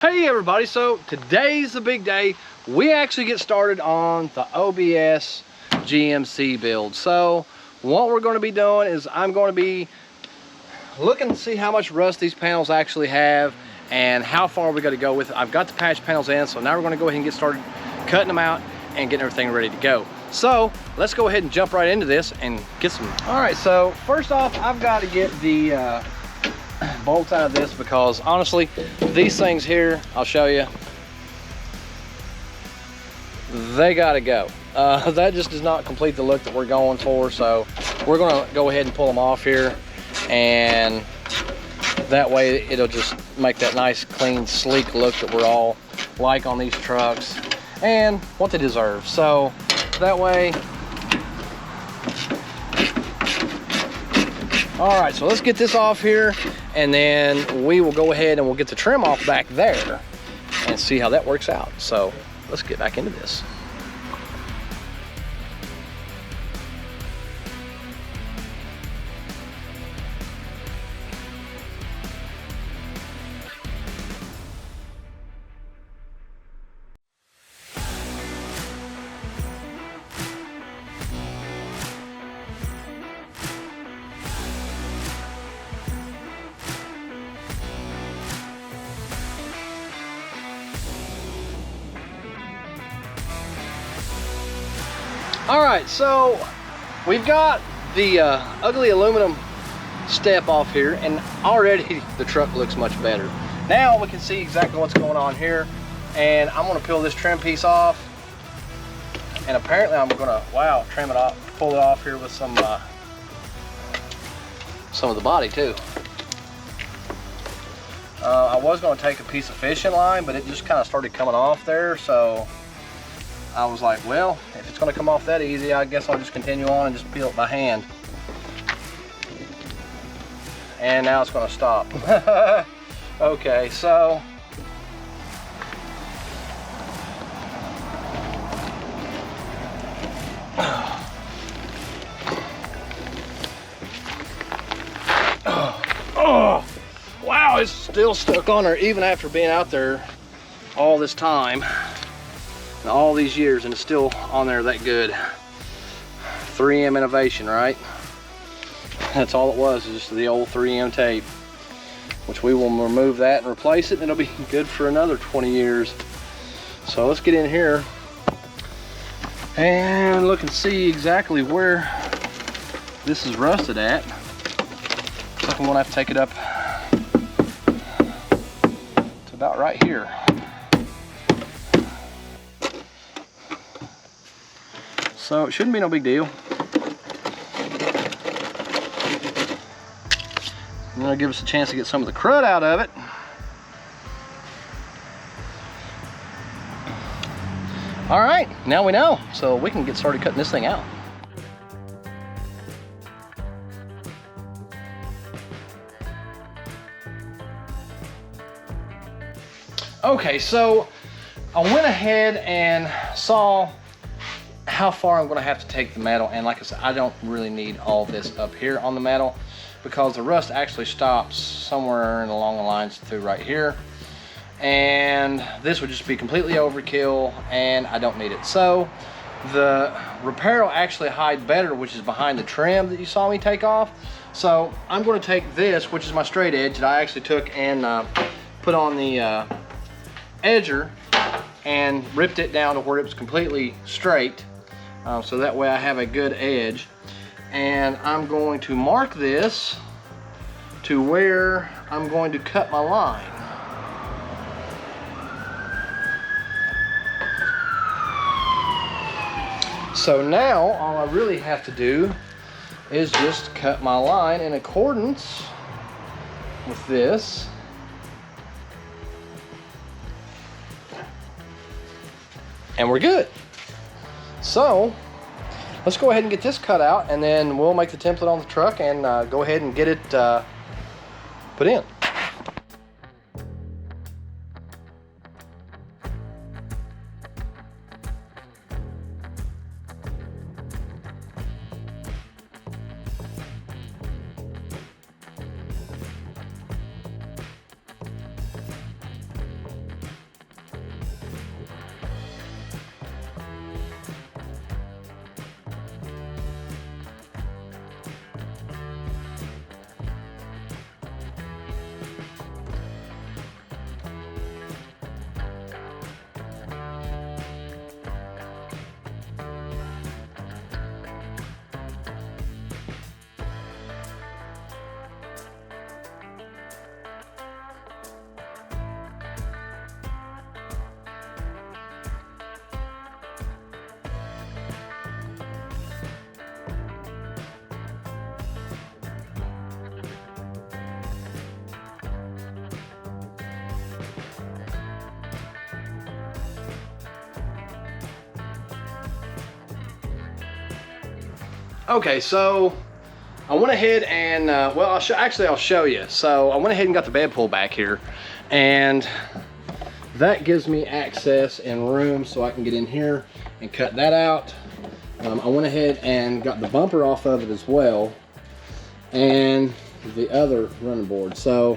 Hey everybody, so today's the big day. We actually get started on the OBS GMC build. So what we're going to be doing is I'm going to be looking to see how much rust these panels actually have and how far we got to go with it. I've got the patch panels in, so now we're going to go ahead and get started cutting them out and getting everything ready to go. So let's go ahead and jump right into this and get some. All right, so first off, I've got to get the bolts out of this because honestly these things here, I'll show you, they gotta go. That just does not complete the look that we're going for, so we're gonna go ahead and pull them off here, and that way it'll just make that nice clean sleek look that we're all like on these trucks and what they deserve. So that way, all right, so let's get this off here, and then we will go ahead and we'll get the trim off back there and see how that works out. So let's get back into this. All right, so we've got the ugly aluminum step off here, and already the truck looks much better. Now we can see exactly what's going on here, and I'm gonna peel this trim piece off, and apparently I'm gonna, wow, trim it off, pull it off here with some of the body too. I was gonna take a piece of fishing line, but it just kind of started coming off there, so I was like, well, if it's going to come off that easy, I guess I'll just continue on and just peel it by hand. And now it's going to stop. Okay, so oh, wow, it's still stuck on there even after being out there all this time. All these years, and it's still on there that good. 3M innovation, right? That's all it was, is just the old 3M tape, which we will remove that and replace it, and it'll be good for another 20 years. So let's get in here and look and see exactly where this is rusted at. Looks like I'm gonna have to take it up to about right here. So it shouldn't be no big deal. And that'll give us a chance to get some of the crud out of it. All right, now we know. So we can get started cutting this thing out. Okay, so I went ahead and saw how far I'm going to have to take the metal, and like I said, I don't really need all this up here on the metal because the rust actually stops somewhere along the lines through right here, and this would just be completely overkill and I don't need it. So the repair will actually hide better, which is behind the trim that you saw me take off. So I'm going to take this, which is my straight edge that I actually took and put on the edger and ripped it down to where it was completely straight. So that way I have a good edge, and I'm going to mark this to where I'm going to cut my line. So now all I really have to do is just cut my line in accordance with this. And we're good. So let's go ahead and get this cut out, and then we'll make the template on the truck and go ahead and get it put in. Okay, so I went ahead and, well, I'll show you. So I went ahead and got the bed pull back here, and that gives me access and room so I can get in here and cut that out. I went ahead and got the bumper off of it as well, and the other running board. So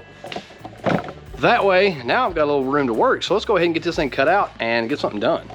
that way, now I've got a little room to work. So let's go ahead and get this thing cut out and get something done.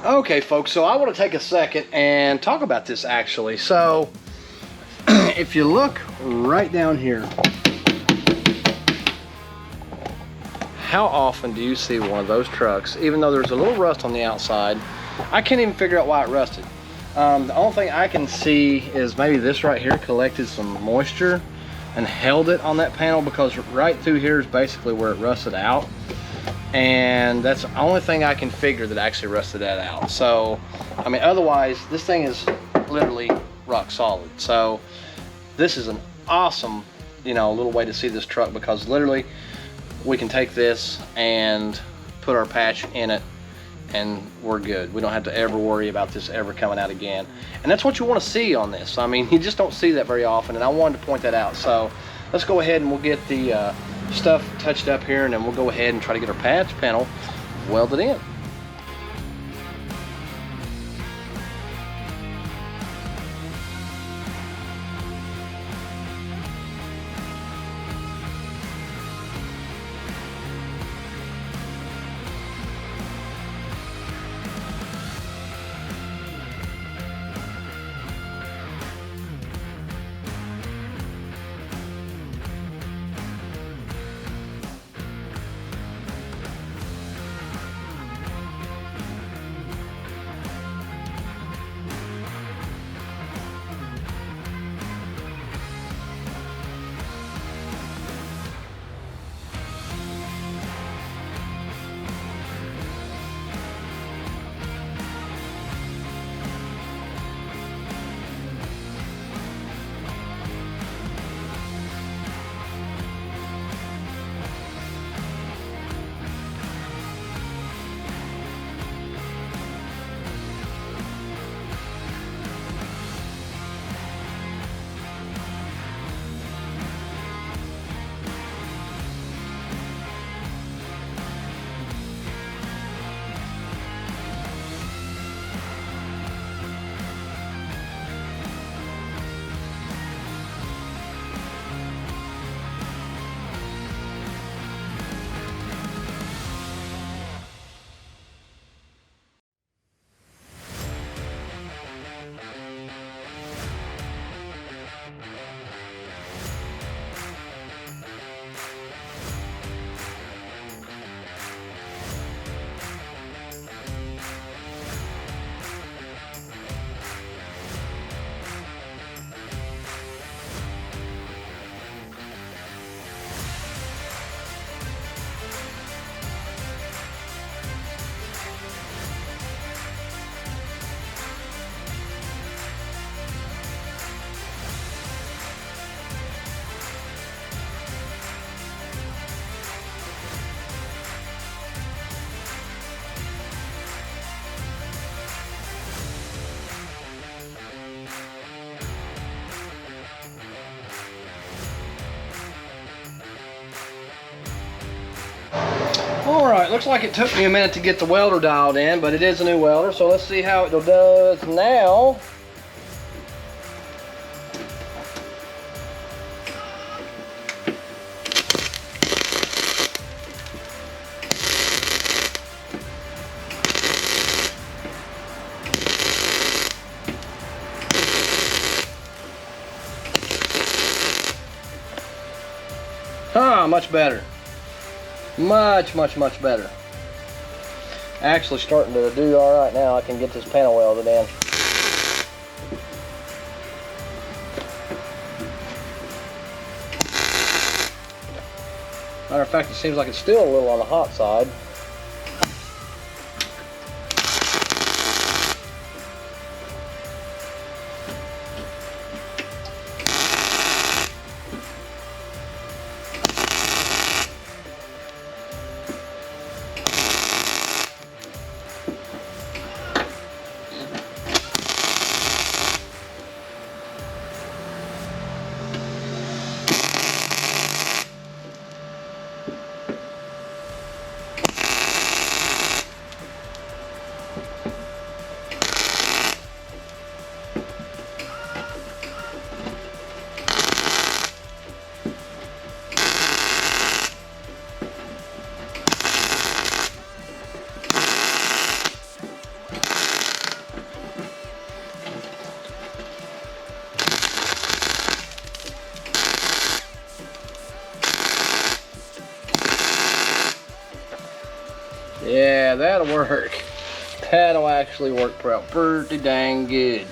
Okay, folks, so I want to take a second and talk about this actually. So if you look right down here, how often do you see one of those trucks, even though there's a little rust on the outside? I can't even figure out why it rusted. The only thing I can see is maybe this right here collected some moisture and held it on that panel, because right through here is basically where it rusted out. And that's the only thing I can figure that actually rusted that out. So, I mean, otherwise, this thing is literally rock solid. So, this is an awesome, you know, little way to see this truck, because literally we can take this and put our patch in it and we're good. We don't have to ever worry about this ever coming out again. And that's what you want to see on this. I mean, you just don't see that very often, and I wanted to point that out. So, let's go ahead and we'll get the stuff touched up here, and then we'll go ahead and try to get our patch panel welded in. Looks like it took me a minute to get the welder dialed in, but it is a new welder, so let's see how it does now. Much better. Much better. Actually starting to do all right now. I can get this panel welded in. Matter of fact, it seems like it's still a little on the hot side. Yeah, that'll work. That'll actually work pretty dang good.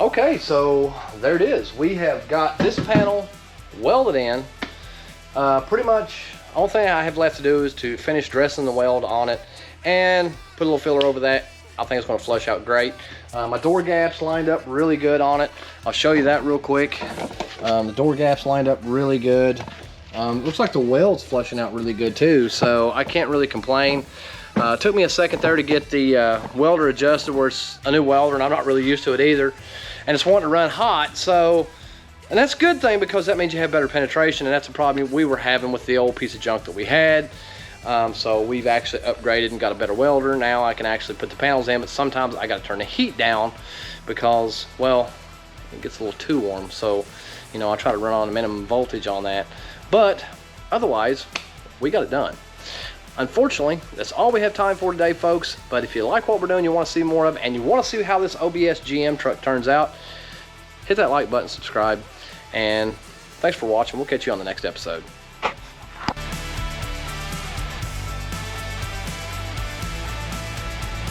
Okay, so there it is. We have got this panel welded in. Pretty much, only thing I have left to do is to finish dressing the weld on it and put a little filler over that. I think it's going to flush out great. My door gaps lined up really good on it. I'll show you that real quick. The door gaps lined up really good. Looks like the weld's flushing out really good too, so I can't really complain. It took me a second there to get the welder adjusted where it's a new welder and I'm not really used to it either. And it's wanting to run hot, so, and that's a good thing because that means you have better penetration, and that's a problem we were having with the old piece of junk that we had. So we've actually upgraded and got a better welder. Now I can actually put the panels in, but sometimes I got to turn the heat down because, well, it gets a little too warm. So, you know, I try to run on a minimum voltage on that. But otherwise, we got it done. Unfortunately, that's all we have time for today, folks. But if you like what we're doing, you want to see more of it, and you want to see how this OBS GM truck turns out, hit that like button, subscribe, and thanks for watching. We'll catch you on the next episode.